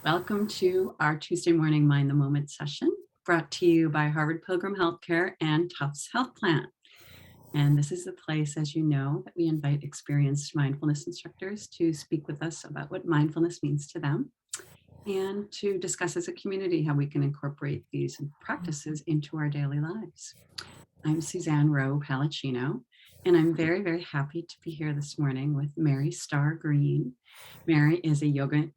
Welcome to our Tuesday morning Mind the Moment session, brought to you by Harvard Pilgrim Healthcare and Tufts Health Plan. And this is the place, as you know, that we invite experienced mindfulness instructors to speak with us about what mindfulness means to them and to discuss as a community how we can incorporate these practices into our daily lives. I'm Suzanne Rowe Palacino, and I'm very, very happy to be here this morning with Mary Starr Green. Mary is a yoga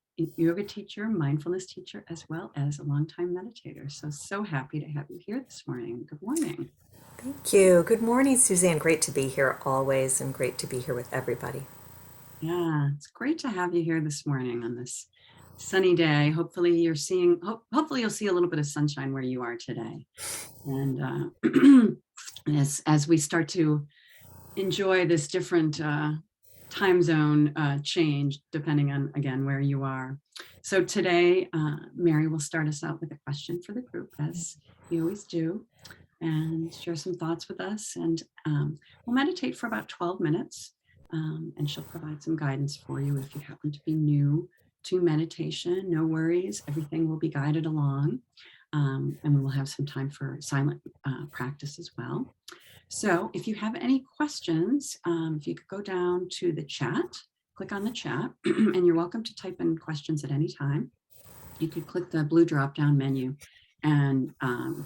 teacher, mindfulness teacher, as well as a longtime meditator. So happy to have you here this morning. Good morning. Thank you. Good morning, Suzanne. Great to be here always, and great to be here with everybody. Yeah, it's great to have you here this morning on this sunny day. Hopefully you're seeing, hopefully you'll see a little bit of sunshine where you are today. And as we start to enjoy this different time zone change, depending on, again, where you are. So today, Mary will start us out with a question for the group, as you always do, and share some thoughts with us. And we'll meditate for about 12 minutes, and she'll provide some guidance for you if you happen to be new to meditation. No worries, everything will be guided along, and we will have some time for silent practice as well. So if you have any questions, if you could go down to the chat, click on the chat, and you're welcome to type in questions at any time. You could click the blue drop-down menu and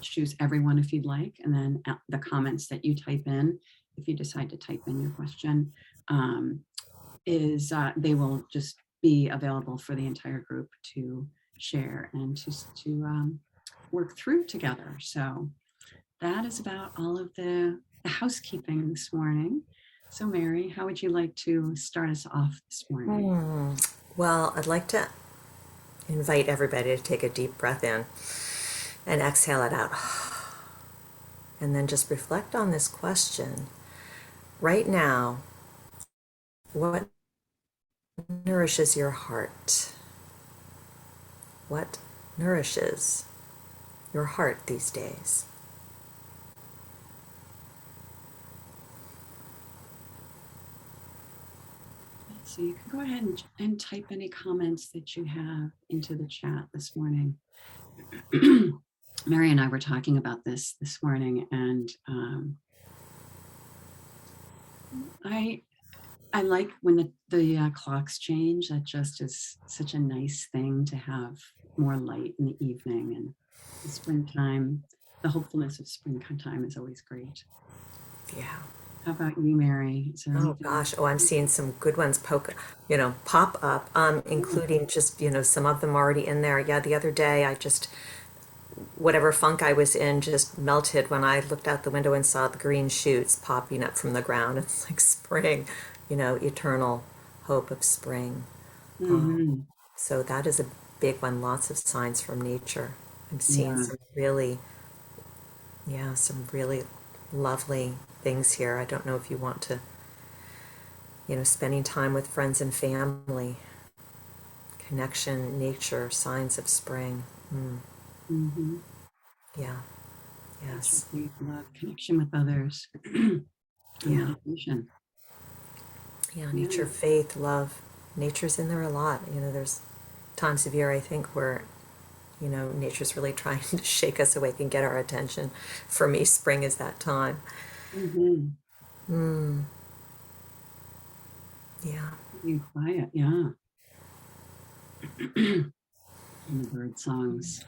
choose everyone if you'd like, and then the comments that you type in, if you decide to type in your question, they will just be available for the entire group to share and to work through together. So that is about all of the housekeeping this morning. So Mary, how would you like to start us off this morning? Well, I'd like to invite everybody to take a deep breath in and exhale it out. And then just reflect on this question. Right now, what nourishes your heart? What nourishes your heart these days? So you can go ahead and type any comments that you have into the chat this morning. Mary and I were talking about this morning, and I like when the clocks change. That just is such a nice thing to have more light in the evening, and the springtime, the hopefulness of springtime is always great. Yeah. How about you, Mary? Oh gosh, I'm seeing some good ones pop up, including just, some of them already in there. Yeah, the other day whatever funk I was in just melted when I looked out the window and saw the green shoots popping up from the ground. It's like spring, eternal hope of spring. So that is a big one, lots of signs from nature. I'm seeing some really lovely things here. I don't know if you want to, spending time with friends and family, connection, nature, signs of spring. Yeah. Yes. Love, connection with others. Meditation. Yeah, nature, faith, love. Nature's in there a lot. There's times of year, I think, where nature's really trying to shake us awake and get our attention. For me, spring is that time. Yeah. Being quiet, yeah. And the bird songs.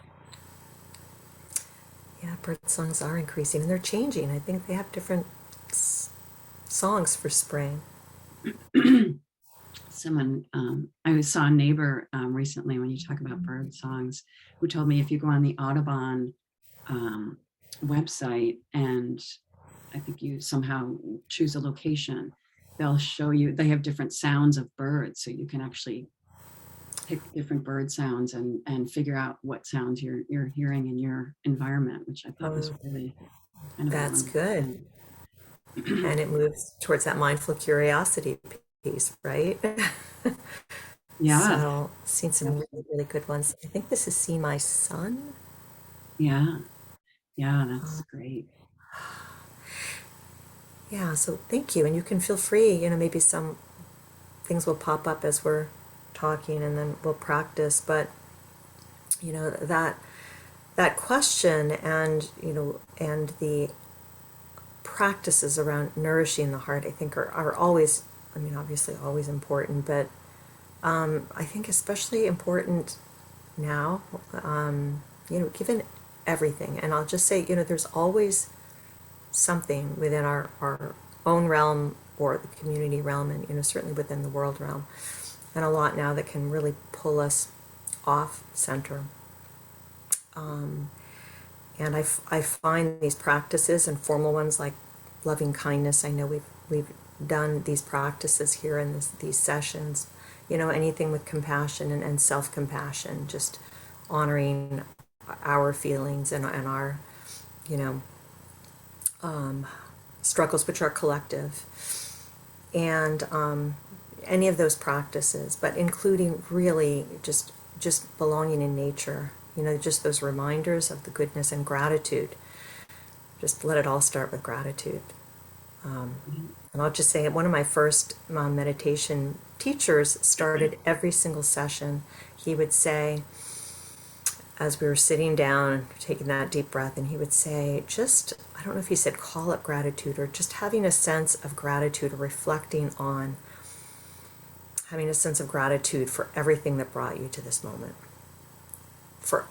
Yeah, bird songs are increasing, and they're changing. I think they have different songs for spring. I saw a neighbor recently, when you talk about bird songs, who told me if you go on the Audubon website and I think you somehow choose a location, they'll show you, they have different sounds of birds. So you can actually pick different bird sounds and figure out what sounds you're hearing in your environment, which I thought was really kind of that's good. And it moves towards that mindful curiosity piece, right? Yeah. So seen some really, really good ones. I think this is See My Son. Yeah. Yeah, that's great. Yeah, so thank you. And you can feel free, maybe some things will pop up as we're talking and then we'll practice. But That question, and and the practices around nourishing the heart, I think are always, I mean, obviously always important, but I think especially important now, given everything. And I'll just say, there's always something within our own realm or the community realm, and certainly within the world realm, and a lot now that can really pull us off center. And I find these practices and formal ones like loving kindness. I know we've done these practices here in these sessions. Anything with compassion and self-compassion, just honoring our feelings and our, you know, struggles, which are collective, and any of those practices, but including really just belonging in nature. Just those reminders of the goodness and gratitude. Just let it all start with gratitude. And I'll just say, one of my first meditation teachers started every single session. He would say, as we were sitting down, taking that deep breath, and he would say, I don't know if he said call it gratitude, or just having a sense of gratitude, or reflecting on having a sense of gratitude for everything that brought you to this moment, for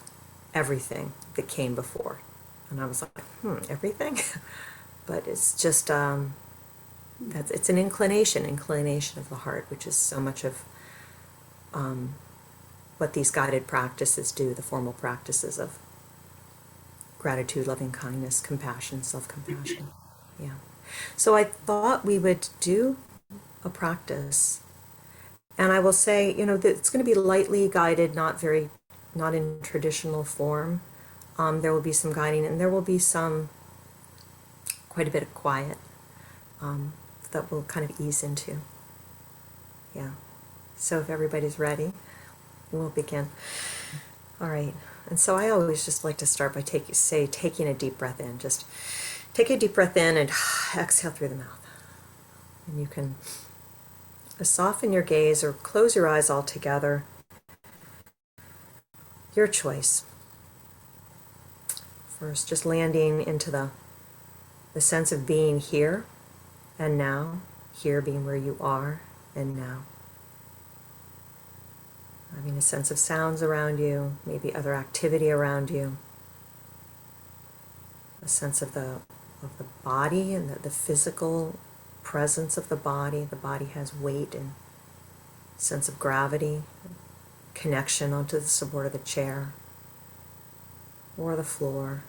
everything that came before. And I was like, everything? But it's just, it's an inclination of the heart, which is so much of what these guided practices do, the formal practices of gratitude, loving kindness, compassion, self-compassion. Yeah. So I thought we would do a practice. And I will say, that it's going to be lightly guided, not in traditional form. There will be some guiding, and there will be quite a bit of quiet that we'll kind of ease into. Yeah. So if everybody's ready, we'll begin. All right. And so I always just like to start by taking a deep breath in. Just take a deep breath in and exhale through the mouth. And you can soften your gaze or close your eyes altogether. Your choice. First, just landing into the sense of being here and now, here being where you are and now. Having a sense of sounds around you, maybe other activity around you. A sense of the body and the physical presence of the body. The body has weight and sense of gravity, connection onto the support of the chair or the floor.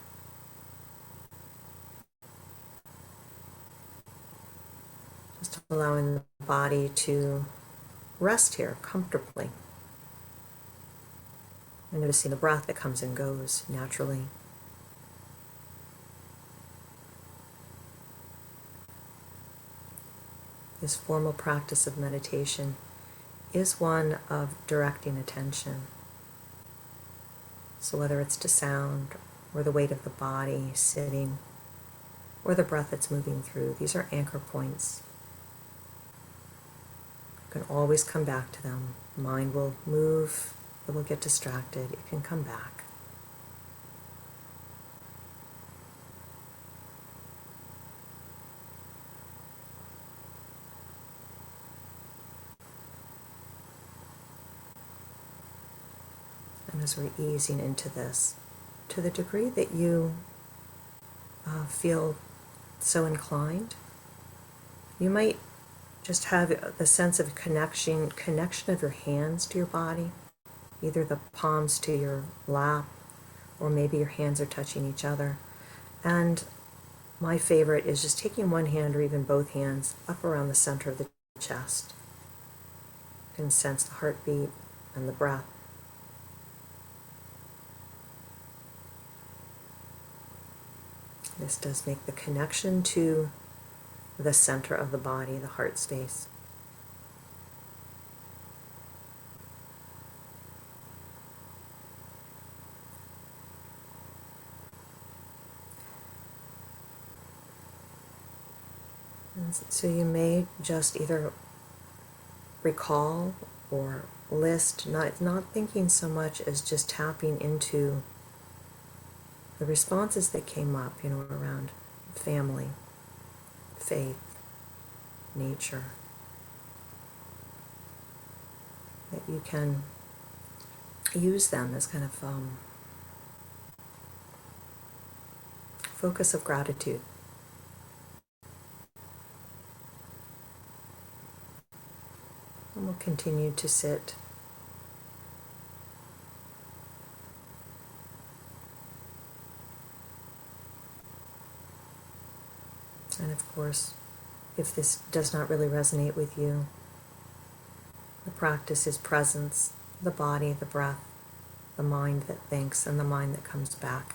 Just allowing the body to rest here comfortably. And noticing the breath that comes and goes naturally. This formal practice of meditation is one of directing attention. So whether it's to sound, or the weight of the body sitting, or the breath that's moving through, these are anchor points. You can always come back to them. Mind will move, it will get distracted, it can come back. And as we're easing into this, to the degree that you feel so inclined, you might just have the sense of connection of your hands to your body, either the palms to your lap, or maybe your hands are touching each other. And my favorite is just taking one hand or even both hands up around the center of the chest. You can sense the heartbeat and the breath. This does make the connection to the center of the body, the heart space. And so you may just either recall or list, not thinking so much as just tapping into the responses that came up, around family, faith, nature, that you can use them as kind of focus of gratitude. And we'll continue to sit. And of course, if this does not really resonate with you, the practice is presence, the body, the breath, the mind that thinks, and the mind that comes back.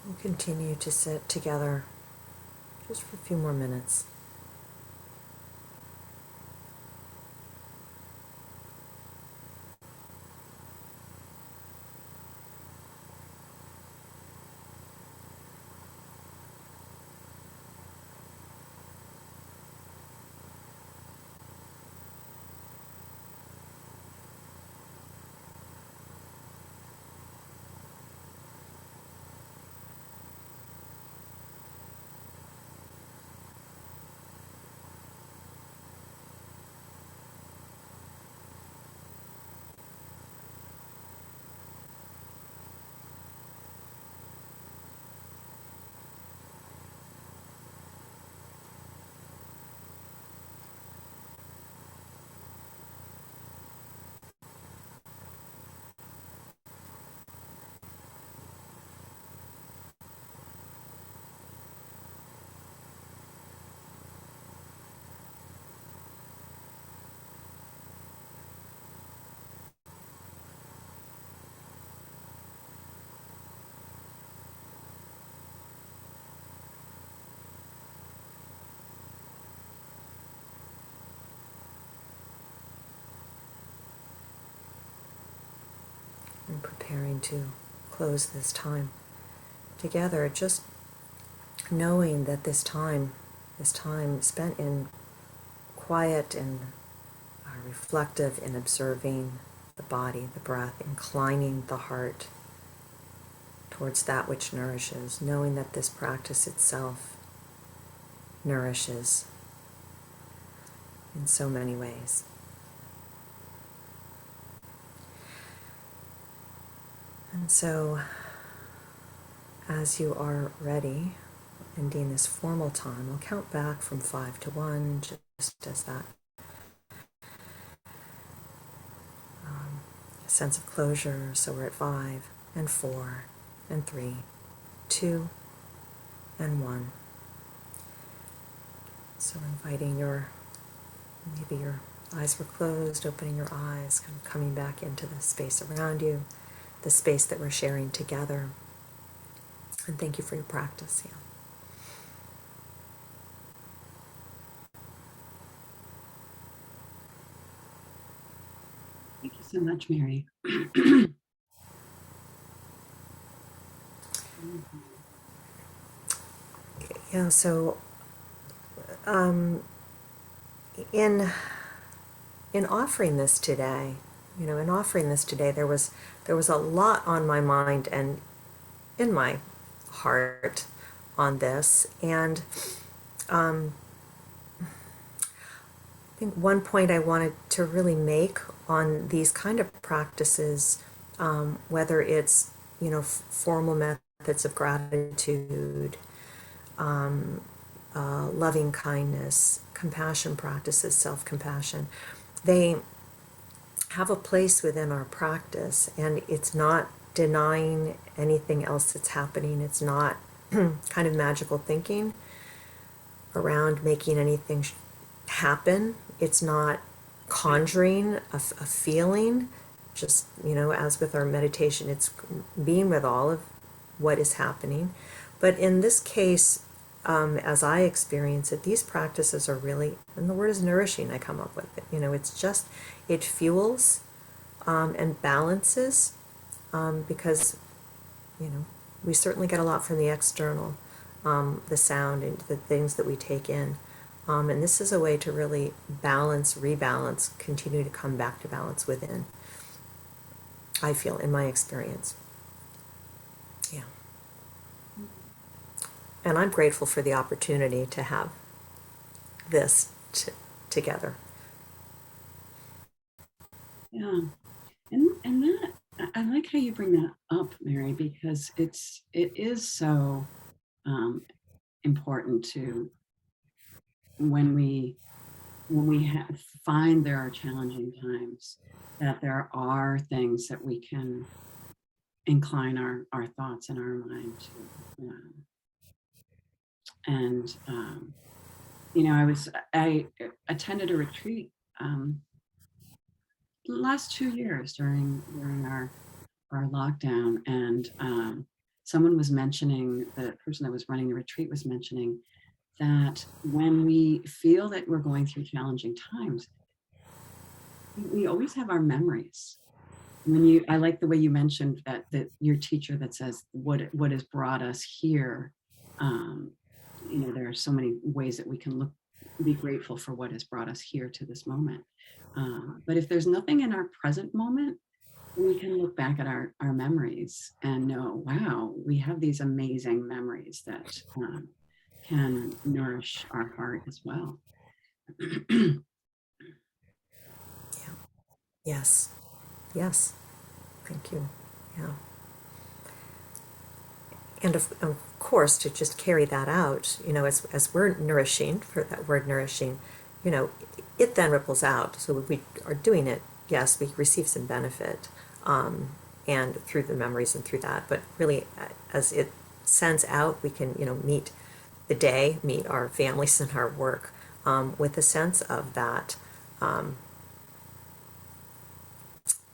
We'll continue to sit together just for a few more minutes. And preparing to close this time together, just knowing that this time spent in quiet and reflective in observing the body, the breath, inclining the heart towards that which nourishes, knowing that this practice itself nourishes in so many ways. And so, as you are ready, ending this formal time, I'll count back from 5 to 1, just as that sense of closure. So we're at 5 and 4 and 3, 2 and 1. So inviting maybe your eyes were closed, opening your eyes, kind of coming back into the space around you, the space that we're sharing together. And thank you for your practice. Yeah. Thank you so much, Mary. Yeah, so in offering this today, there was a lot on my mind and in my heart on this. And I think one point I wanted to really make on these kind of practices, whether it's, formal methods of gratitude, loving kindness, compassion practices, self-compassion, they have a place within our practice, and it's not denying anything else that's happening. It's not kind of magical thinking around making anything happen. It's not conjuring a feeling. Just, as with our meditation, it's being with all of what is happening. But in this case, as I experience it, these practices are really, and the word is nourishing, I come up with it. It's just, it fuels and balances, because, we certainly get a lot from the external, the sound and the things that we take in. And this is a way to really balance, rebalance, continue to come back to balance within, I feel, in my experience. Yeah. And I'm grateful for the opportunity to have this together. Yeah. And that, I like how you bring that up, Mary, because it is so important to, when we find there are challenging times, that there are things that we can incline our thoughts and our mind to. And I attended a retreat the last 2 years during our lockdown, and someone was mentioning, the person that was running the retreat was mentioning that when we feel that we're going through challenging times, we always have our memories. I like the way you mentioned that your teacher that says what has brought us here. There are so many ways that we can be grateful for what has brought us here to this moment. But if there's nothing in our present moment, we can look back at our memories and know, wow, we have these amazing memories that can nourish our heart as well. Yes. Yes. Thank you. Yeah. And of course, to just carry that out, as we're nourishing, for that word nourishing, it then ripples out. So if we are doing it, yes, we receive some benefit, and through the memories and through that. But really, as it sends out, we can, meet the day, meet our families and our work, with a sense of that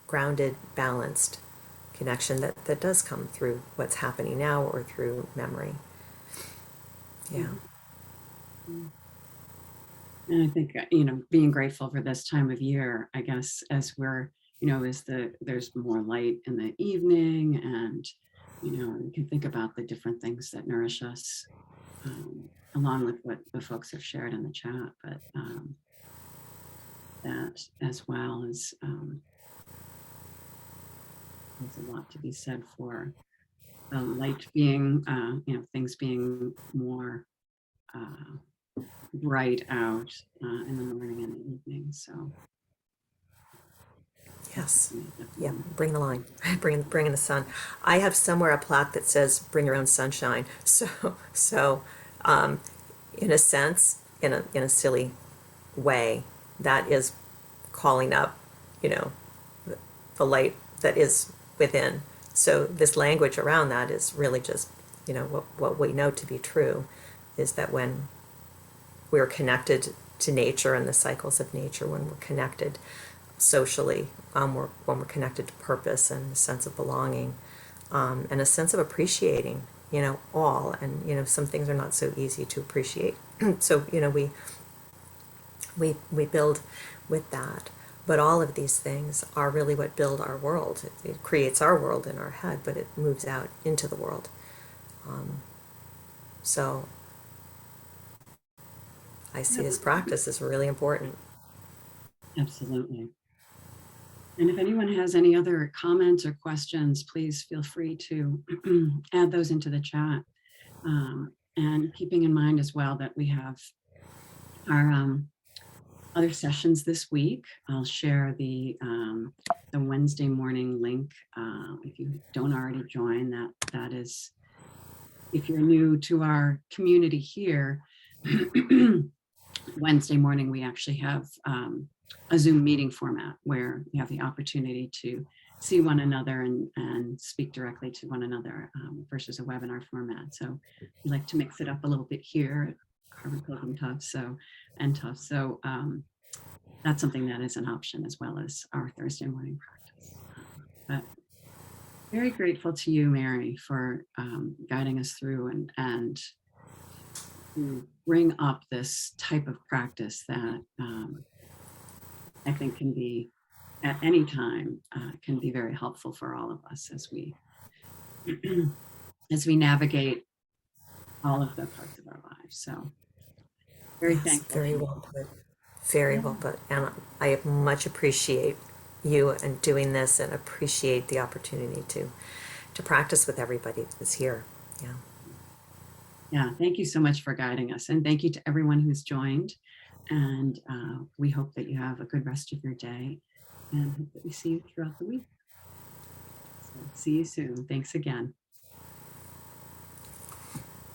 grounded, balanced connection that does come through what's happening now or through memory. Yeah. And I think, being grateful for this time of year, I guess, as we're, there's more light in the evening, and, you can think about the different things that nourish us, along with what the folks have shared in the chat, but that as well as, there's a lot to be said for the light being, things being more bright out in the morning and the evening. So yes, yeah, bring the line, bring in the sun. I have somewhere a plaque that says "Bring your own sunshine." So, in a sense, in a silly way, that is calling up, the light that is within. So this language around that is really just, what we know to be true is that when we're connected to nature and the cycles of nature, when we're connected socially, when we're connected to purpose and a sense of belonging, and a sense of appreciating, all, and, some things are not so easy to appreciate. So, we build with that. But all of these things are really what build our world. It creates our world in our head, but it moves out into the world. So I see this practice as really important. Absolutely. And if anyone has any other comments or questions, please feel free to add those into the chat. And keeping in mind as well that we have our other sessions this week. I'll share the Wednesday morning link. If you don't already join, that is, if you're new to our community here, Wednesday morning we actually have a Zoom meeting format where you have the opportunity to see one another and speak directly to one another, versus a webinar format. So we like to mix it up a little bit here at Carbon Clothing Tufts. So that's something that is an option, as well as our Thursday morning practice. But very grateful to you, Mary, for guiding us through and to bring up this type of practice that I think can be, at any time, can be very helpful for all of us as we navigate all of the parts of our lives. So very thankful. Very well put. Very well put. And I much appreciate you and doing this, and appreciate the opportunity to practice with everybody that's here. Yeah. Yeah, thank you so much for guiding us. And thank you to everyone who's joined. And we hope that you have a good rest of your day, and hope that we see you throughout the week. So see you soon. Thanks again.